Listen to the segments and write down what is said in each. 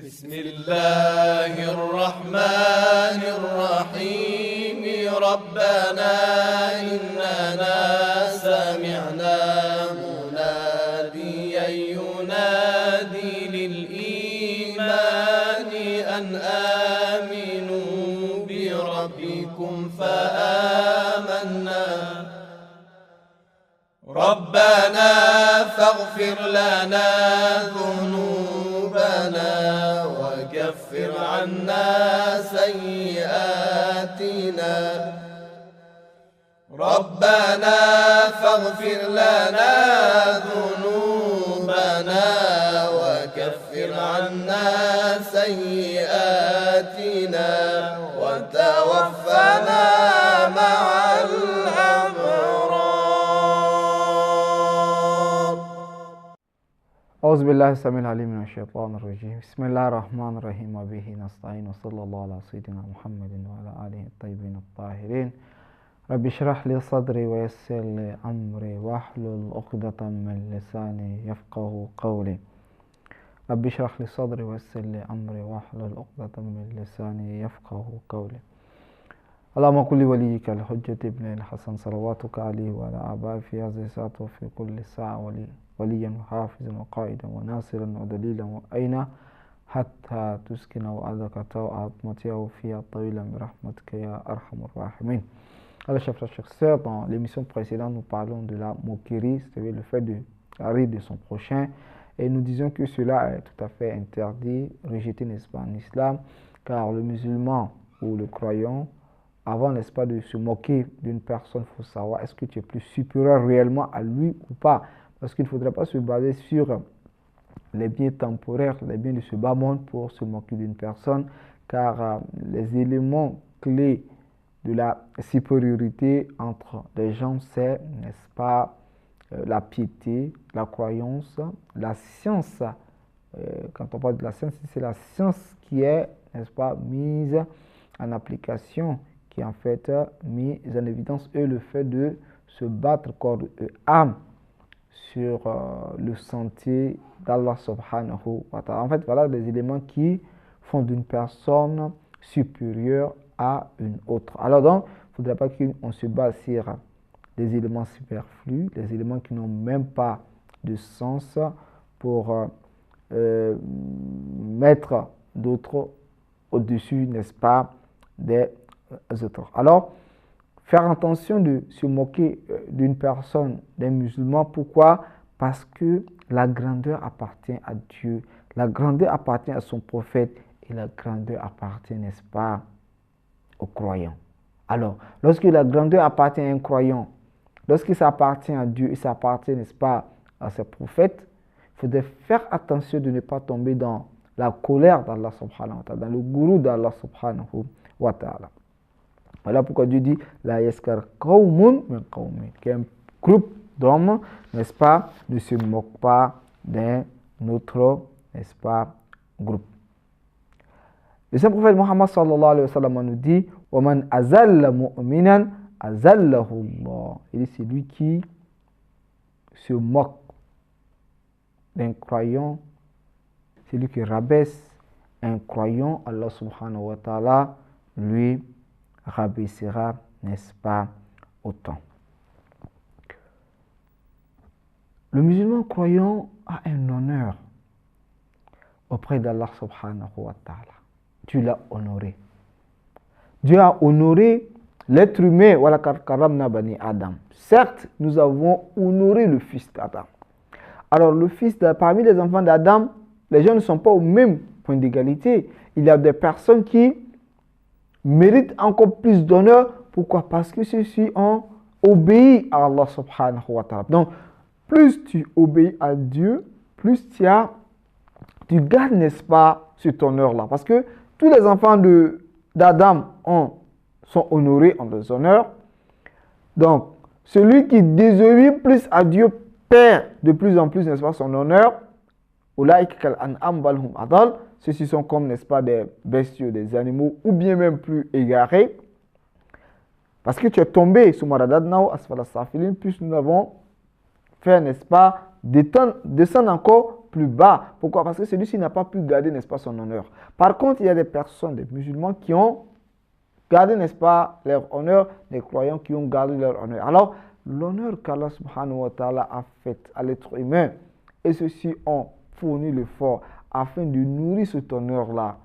بسم الله الرحمن الرحيم ربنا إننا سمعنا مناديا ينادي للإيمان أن آمنوا بربكم فآمنا ربنا فاغفر لنا ذنوبنا وكفر عنا سيئاتنا ربنا فاغفر لنا ذنوبنا وكفر عنا سيئاتنا وتوفنا مع أعوذ بالله السميع العليم من الشيطان الرجيم بسم الله الرحمن الرحيم وبه نستعين وصلى الله على سيدنا محمد وعلى آله الطيبين الطاهرين رب اشرح لي صدري ويسر لي أمري واحلل عقدة من لساني يفقه قولي رب اشرح لي صدري ويسر لي أمري واحلل عقدة من لساني يفقه قولي اللهم كل وليك الحجة ابن الحسن صلواتك عليه وعلى آبائه في هذه الساعة وفي كل ساعة وليا وحافظا وقائدا وناصرا ودليلا وأين حتى تسكن وأرضك وأطمتيه فيها طويلا برحمتك يا أرحم الراحمين. Alors, chers frères, dans l'émission précédente, nous parlons de la moquerie, c'est-à-dire le fait de rire de son prochain, et nous disions que cela est tout à fait interdit, rejeté, n'est-ce pas, en islam, car le musulman ou le croyant, avant, n'est-ce pas, de se moquer d'une personne, il faut savoir est-ce que tu es plus supérieur réellement à lui ou pas. Parce qu'il ne faudrait pas se baser sur les biens temporaires, les biens de ce bas monde pour se moquer d'une personne, car les éléments clés de la supériorité entre les gens, c'est, n'est-ce pas, la piété, la croyance, la science. Quand on parle de la science, c'est la science qui est, n'est-ce pas, mise en application, qui est en fait mise en évidence, et le fait de se battre corps et âme sur le sentier d'Allah subhanahu wa ta'ala. En fait, voilà les éléments qui font d'une personne supérieure à une autre. Alors donc, il ne faudrait pas qu'on se base sur des éléments superflus, des éléments qui n'ont même pas de sens pour mettre d'autres au-dessus, n'est-ce pas, des autres. Alors, faire attention de se moquer d'une personne, d'un musulman. Pourquoi? Parce que la grandeur appartient à Dieu. La grandeur appartient à son prophète. Et la grandeur appartient, n'est-ce pas, aux croyants. Alors, lorsque la grandeur appartient à un croyant, lorsque ça appartient à Dieu et ça appartient, n'est-ce pas, à ses prophètes, il faudrait faire attention de ne pas tomber dans la colère d'Allah subhanahu wa ta'ala, dans le gourou d'Allah subhanahu wa ta'ala. Voilà pourquoi Dieu dit la yaskar qawmun min qawmin, qu'un groupe d'hommes, n'est-ce pas, ne se moque pas d'un autre, n'est-ce pas, groupe. Le Saint prophète Muhammad sallallahu alayhi wa sallam nous dit wa man azalla mu'minan azallahu Allah. Il dit c'est lui qui se moque d'un croyant, c'est lui qui rabaisse un croyant, Allah subhanahu wa ta'ala lui rabaissera, n'est-ce pas, autant. Le musulman croyant a un honneur auprès d'Allah subhanahu wa ta'ala. Dieu l'a honoré. Dieu a honoré l'être humain. Wala karamna bani Adam. Certes, nous avons honoré le fils d'Adam. Alors, le fils parmi les enfants d'Adam, les gens ne sont pas au même point d'égalité. Il y a des personnes qui méritent encore plus d'honneur. Pourquoi? Parce que ceux-ci ont obéi à Allah subhanahu wa ta'ala. Donc, plus tu obéis à Dieu, plus tu gardes, n'est-ce pas, cet honneur-là. Parce que tous les enfants d'Adam sont honorés, ont des honneurs. Donc, celui qui désobéit plus à Dieu perd de plus en plus, n'est-ce pas, son honneur. Ceux-ci sont comme, n'est-ce pas, des bestiaux, des animaux, ou bien même plus égarés. Parce que tu es tombé sous Maradadnao, Asfala Safilin, puis nous avons fait, n'est-ce pas, descendre encore plus bas. Pourquoi? Parce que celui-ci n'a pas pu garder, n'est-ce pas, son honneur. Par contre, il y a des personnes, des musulmans qui ont gardé, n'est-ce pas, leur honneur, des croyants qui ont gardé leur honneur. Alors, l'honneur qu'Allah subhanahu wa ta'ala a fait à l'être humain, et ceux-ci ont fourni l'effort afin de nourrir cet honneur-là,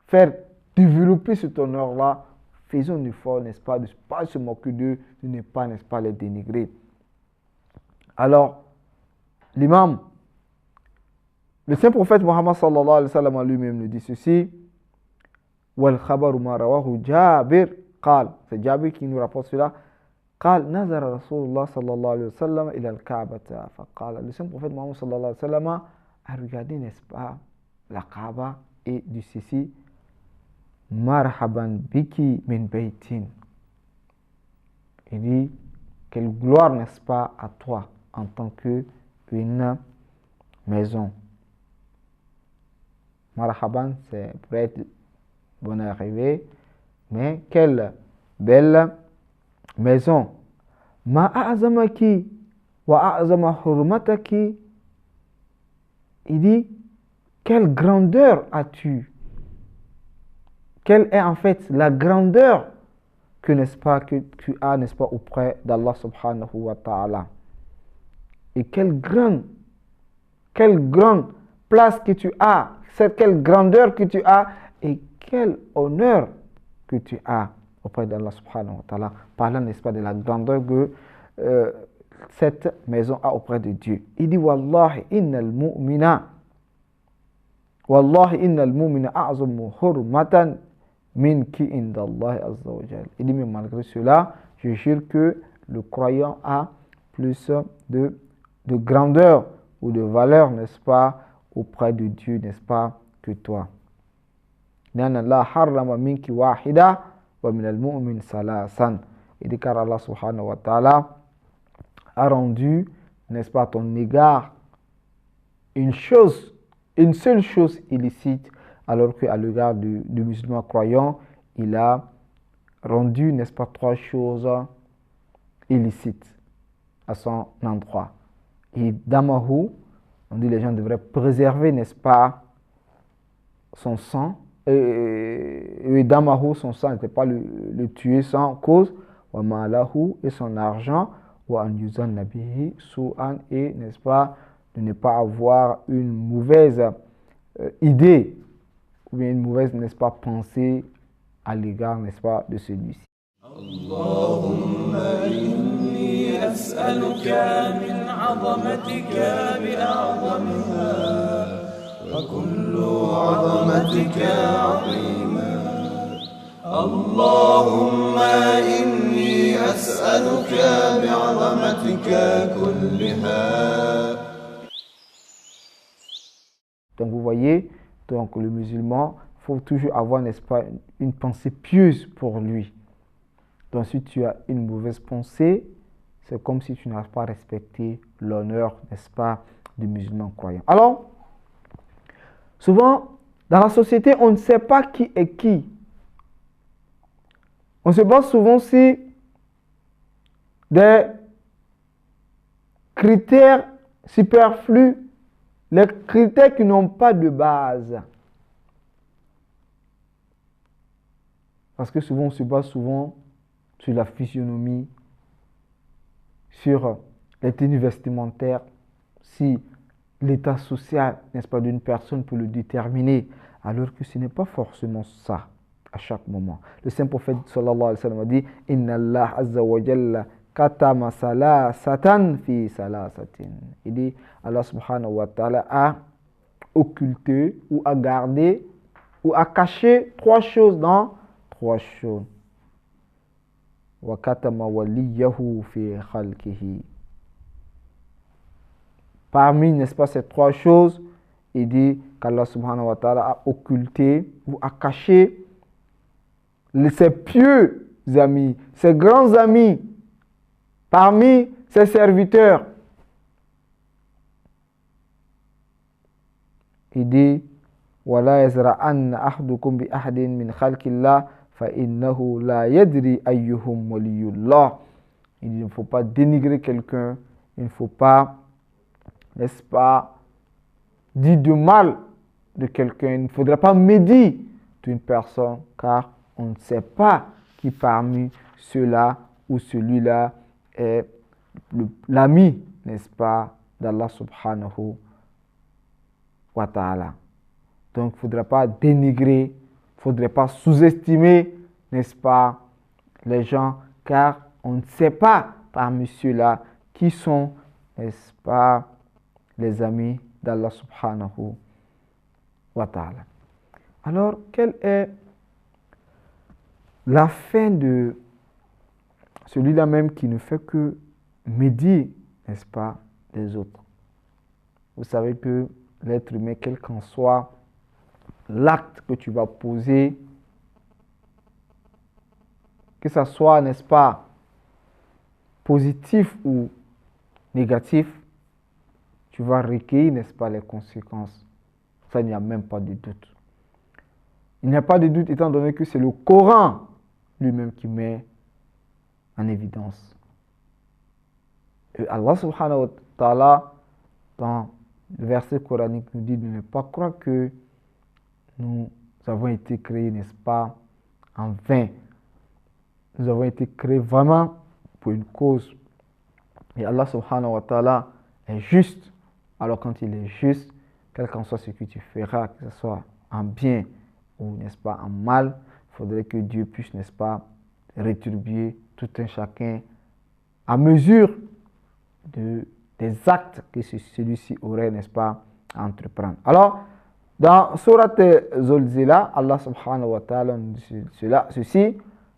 faire développer cet honneur-là, faisons un effort, n'est-ce pas, de ne pas se moquer d'eux, de ne pas, n'est-ce pas, les dénigrer. Alors, l'imam, le saint prophète Mohammed sallallahu alayhi wa sallam lui-même nous dit ceci, wal khabaru ma rawahu Jabir qal, c'est Jabir qui nous rapporte cela, قال نظر رسول الله صلى الله عليه وسلم إلى الكعبة فقال, le saint prophète Mohammed sallallahu alayhi wa sallam a regardé, n'est-ce pas, la Kaaba et dit ceci, marhaban biki min baytin. Il dit, quelle gloire, n'est-ce pas, à toi en tant qu'une maison. Marhaban, c'est pour être bonne arrivée, mais quelle belle maison. Ma a'zamaki wa a'zama hurmataki. Il dit, quelle grandeur as-tu? Quelle est en fait la grandeur que, n'est-ce pas, que tu as, n'est-ce pas, auprès d'Allah subhanahu wa ta'ala. Et quelle grande place que tu as, quelle grandeur que tu as et quel honneur que tu as auprès d'Allah subhanahu wa ta'ala, parlant, n'est-ce pas, de la grandeur que cette maison a auprès de Dieu. Il dit, Wallahi innal mu'mina a'zamu hurmatan minki indallahi azza wa jal. Il dit, mais malgré cela, je jure que le croyant a plus de grandeur ou de valeur, n'est-ce pas, auprès de Dieu, n'est-ce pas, que toi. Nana la harrama minki wahida wa min al-mu'min salasan. Il dit, car Allah subhanahu wa ta'ala a rendu, n'est-ce pas, à ton égard une seule chose illicite, alors qu'à l'égard du musulman croyant, il a rendu, n'est-ce pas, 3 choses illicites à son endroit. Et Damahu, on dit les gens devraient préserver, n'est-ce pas, son sang. Et Damahu, son sang, n'était pas le tuer sans cause. Wa Ma'alahu, et son argent. Wa an yuzan nabihi su'an, et, n'est-ce pas, de ne pas avoir une mauvaise idée ou bien une mauvaise, n'est-ce pas, pensée à l'égard, n'est-ce pas, de celui-ci. Allahumma inni as'aluka min 'azamatika bi a'zamiha wa kullu 'azamatika 'azima. Allahumma inni as'aluka bi 'azamatika kulliha. Donc vous voyez, donc le musulman, il faut toujours avoir, n'est-ce pas, une pensée pieuse pour lui. Donc si tu as une mauvaise pensée, c'est comme si tu n'as pas respecté l'honneur, n'est-ce pas, du musulman croyant. Alors, souvent, dans la société, on ne sait pas qui est qui. On se base souvent sur des critères superflus, les critères qui n'ont pas de base. Parce que souvent, on se base souvent sur la physionomie, sur les tenues vestimentaires, si l'état social, n'est-ce pas, d'une personne peut le déterminer, alors que ce n'est pas forcément ça à chaque moment. Le saint prophète sallallahu alayhi wa sallam a dit « Inna Allah azza wa jalla katama salasatan fi salasatin » Il dit Allah subhanahu wa ta'ala a occulté ou a gardé ou a caché 3 choses dans 3 choses. Wa katama waliyahu fi khalqihi. Parmi, n'est-ce pas, ces 3 choses, il dit qu'Allah subhanahu wa ta'ala a occulté ou a caché ses pieux amis, ses grands amis, parmi ses serviteurs. Il dit وَلَا يَزْرَعَنَّ أَحْدُكُمْ بِأَحْدٍ مِنْ خَلْقِ اللَّهِ فَإِنَّهُ لَا يَدْرِي أَيُّهُمْ وَلِيُّ اللَّهِ. Il dit, il ne faut pas dénigrer quelqu'un, il ne faut pas, n'est-ce pas, dire de mal de quelqu'un, il ne faudrait pas médire d'une personne, car on ne sait pas qui parmi ceux-là ou celui-là est l'ami, n'est-ce pas, d'Allah subhanahu wa ta'ala. Donc, il ne faudrait pas dénigrer, il ne faudrait pas sous-estimer, n'est-ce pas, les gens, car on ne sait pas parmi ceux-là qui sont, n'est-ce pas, les amis d'Allah subhanahu wa ta'ala. Alors, quelle est la fin de celui-là même qui ne fait que médire, n'est-ce pas, des autres? Vous savez que l'être humain, quel qu'en soit l'acte que tu vas poser, que ce soit, n'est-ce pas, positif ou négatif, tu vas recueillir, n'est-ce pas, les conséquences. Ça, il n'y a même pas de doute. Il n'y a pas de doute étant donné que c'est le Coran lui-même qui met en évidence. Et Allah subhanahu wa ta'ala, dans le verset coranique, nous dit de ne pas croire que nous avons été créés, n'est-ce pas, en vain. Nous avons été créés vraiment pour une cause. Et Allah subhanahu wa ta'ala est juste. Alors quand il est juste, quel qu'en soit ce que tu feras, que ce soit en bien ou, n'est-ce pas, en mal, il faudrait que Dieu puisse, n'est-ce pas, rétribuer tout un chacun à mesure des actes que celui-ci aurait, n'est-ce pas, à entreprendre. Alors, dans Surat Zulzila, Allah subhanahu wa ta'ala nous dit ceci,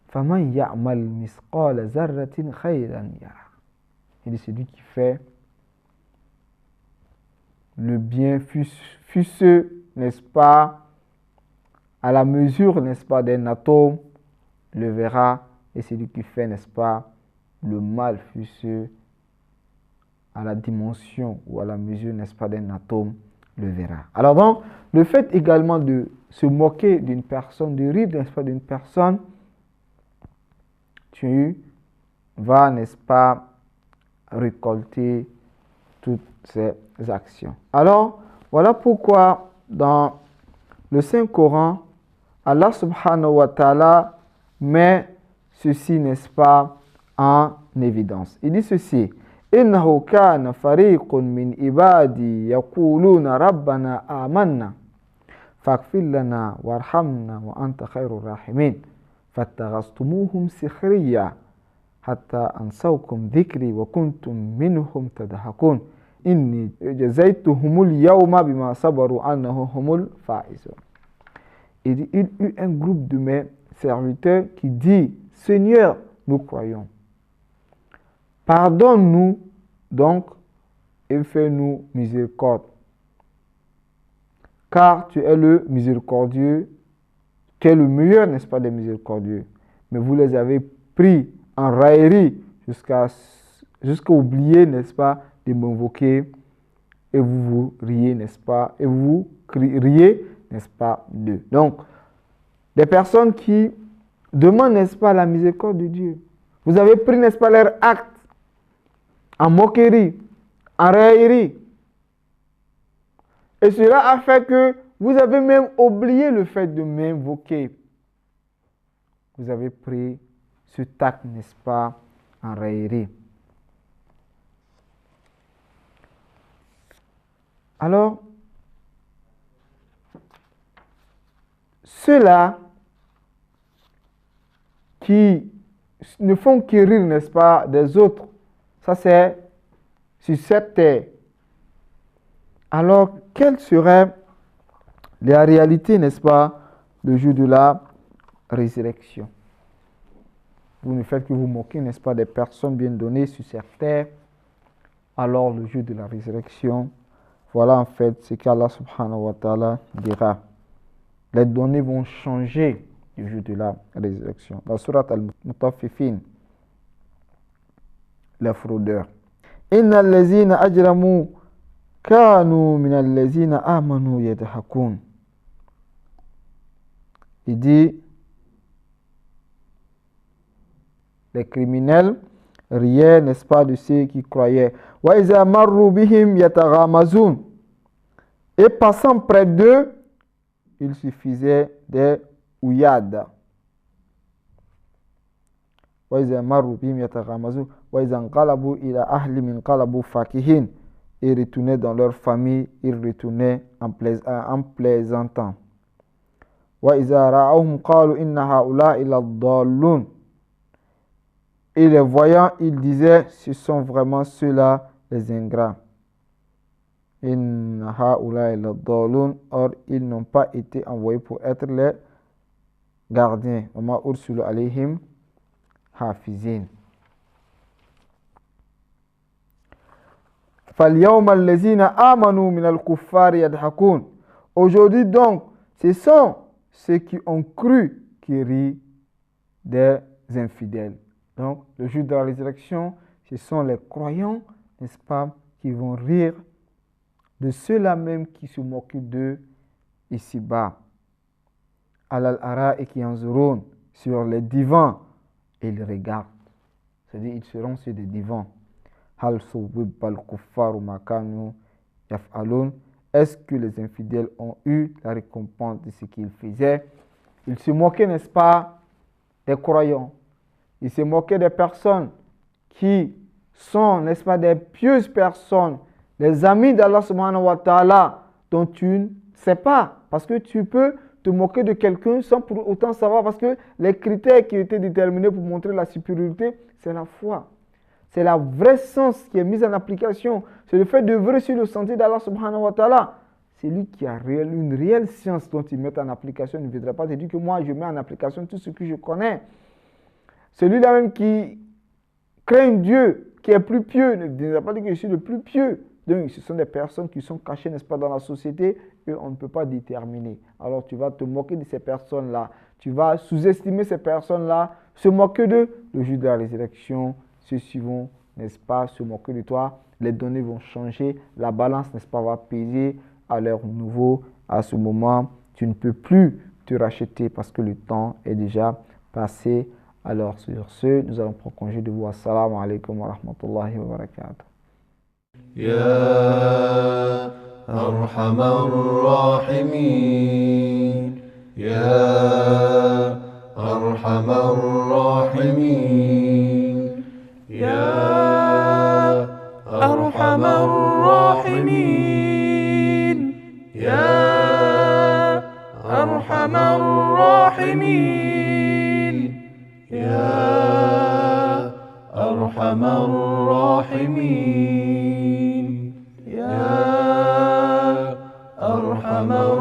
فَمَنْ يَعْمَلْ مِثْقَالَ ذَرَّةٍ خَيْرًا يَرَهُ. Il dit celui qui fait le bien, fût ce, n'est-ce pas, à la mesure, n'est-ce pas, d'un atome, le verra, et celui qui fait, n'est-ce pas, le mal, fût ce à la dimension ou à la mesure, n'est-ce pas, d'un atome, le verra. Alors donc, le fait également de se moquer d'une personne, de rire, n'est-ce pas, d'une personne, tu vas, n'est-ce pas, récolter toutes ces actions. Alors, voilà pourquoi dans le Saint-Coran, Allah subhanahu wa ta'ala met ceci, n'est-ce pas, en évidence. Il dit ceci, إِنَّهُ كَانَ فَرِيقٌ مِّنْ عِبَادِي يَقُولُونَ رَبَّنَا آمَنَّا فَاغْفِرْ لَنَا وَارْحَمْنَا وَأَنْتَ خَيْرُ الرَّاحِمِينَ فَاتَّخَذْتُمُوهُمْ سِخْرِيًّا حتى أنسوكم ذكري وكنتم منهم تضحكون إني جزيتهم اليوم بما صبروا أنهم هم الفائزون. Il y eut un groupe de mes serviteurs qui dit, Seigneur, nous croyons. Pardonne-nous donc et fais-nous miséricorde. Car tu es le miséricordieux, tu es le meilleur, n'est-ce pas, des miséricordieux. Mais vous les avez pris en raillerie jusqu'à oublier, n'est-ce pas, de m'invoquer et vous riez, n'est-ce pas, et vous riez, n'est-ce pas, d'eux. Donc, des personnes qui demandent, n'est-ce pas, la miséricorde de Dieu. Vous avez pris, n'est-ce pas, leur acte en moquerie, en raillerie. Et cela a fait que vous avez même oublié le fait de m'invoquer. Vous avez pris ce acte, n'est-ce pas, en raillerie. Alors, ceux-là qui ne font que rire, n'est-ce pas, des autres, ça c'est sur cette terre. Alors, quelle serait la réalité, n'est-ce pas, le jour de la résurrection? Vous ne faites que vous moquer, n'est-ce pas, des personnes bien données sur cette terre. Alors, le jour de la résurrection, voilà en fait ce qu'Allah subhanahu wa ta'ala dira. Les données vont changer du jour de la résurrection. Dans Surat al-Mutaffifin, les fraudeurs. Inna allazina ajramu kanu min allazina amanu yadhakun. Il dit, les criminels riaient, n'est-ce pas, de ceux qui croyaient. Wa iza marru bihim yataghamazun. Et passant près d'eux, il suffisait des ouyades. وإذا مروا بهم يتغامزون وإذا انقلبوا إلى أهلهم انقلبوا فاكهين. Ils retournaient dans leur famille, ils retournaient en plaisantant. وإذا رأوهم قالوا إن هؤلاء لضالون. Et les voyants, ils disaient, ce sont vraiment ceux-là les ingrats. إن هؤلاء لضالون. Or, ils n'ont pas été envoyés pour être les gardiens. وما أرسلوا عليهم حافظين. فاليوم الذين آمنوا من الكفار يضحكون. Aujourd'hui donc, ce sont ceux qui ont cru qui rient des infidèles. Donc, le jour de la résurrection, ce sont les croyants, n'est-ce pas, qui vont rire de ceux-là même qui se moquent d'eux ici-bas. Alal ara et qui yanzurun, sur les divans, et ils regardent. C'est-à-dire, ils seront sur des divans. Hal suwibbal kuffaru makanu yaf'alun. Est-ce que les infidèles ont eu la récompense de ce qu'ils faisaient? Ils se moquaient, n'est-ce pas, des croyants. Ils se moquaient des personnes qui sont, n'est-ce pas, des pieuses personnes, les amis d'Allah subhanahu wa ta'ala, dont tu ne sais pas. Parce que tu peux te moquer de quelqu'un sans pour autant savoir, parce que les critères qui étaient déterminés pour montrer la supériorité, c'est la foi. C'est la vraie sens qui est mise en application. C'est le fait d'œuvrer sur le sentier d'Allah subhanahu wa ta'ala. C'est lui qui a une réelle science dont il met en application. Il ne viendra pas te dire que moi, je mets en application tout ce que je connais. Celui-là même qui craint Dieu, qui est plus pieux, ne viendra pas dire que je suis le plus pieux. Donc, ce sont des personnes qui sont cachées, n'est-ce pas, dans la société et on ne peut pas déterminer. Alors, tu vas te moquer de ces personnes-là. Tu vas sous-estimer ces personnes-là, se moquer d'eux. Le jour de la résurrection, ceux-ci vont, n'est-ce pas, se moquer de toi. Les données vont changer. La balance, n'est-ce pas, va peser à l'heure nouveau. À ce moment, tu ne peux plus te racheter parce que le temps est déjà passé. Alors, sur ce, nous allons prendre congé de vous. Assalamu alaikum wa rahmatullahi wa barakatuh. يا أرحم الراحمين يا أرحم الراحمين يا أرحم الراحمين يا أرحم الراحمين يا أرحم الراحمين يا أرحم الراحمين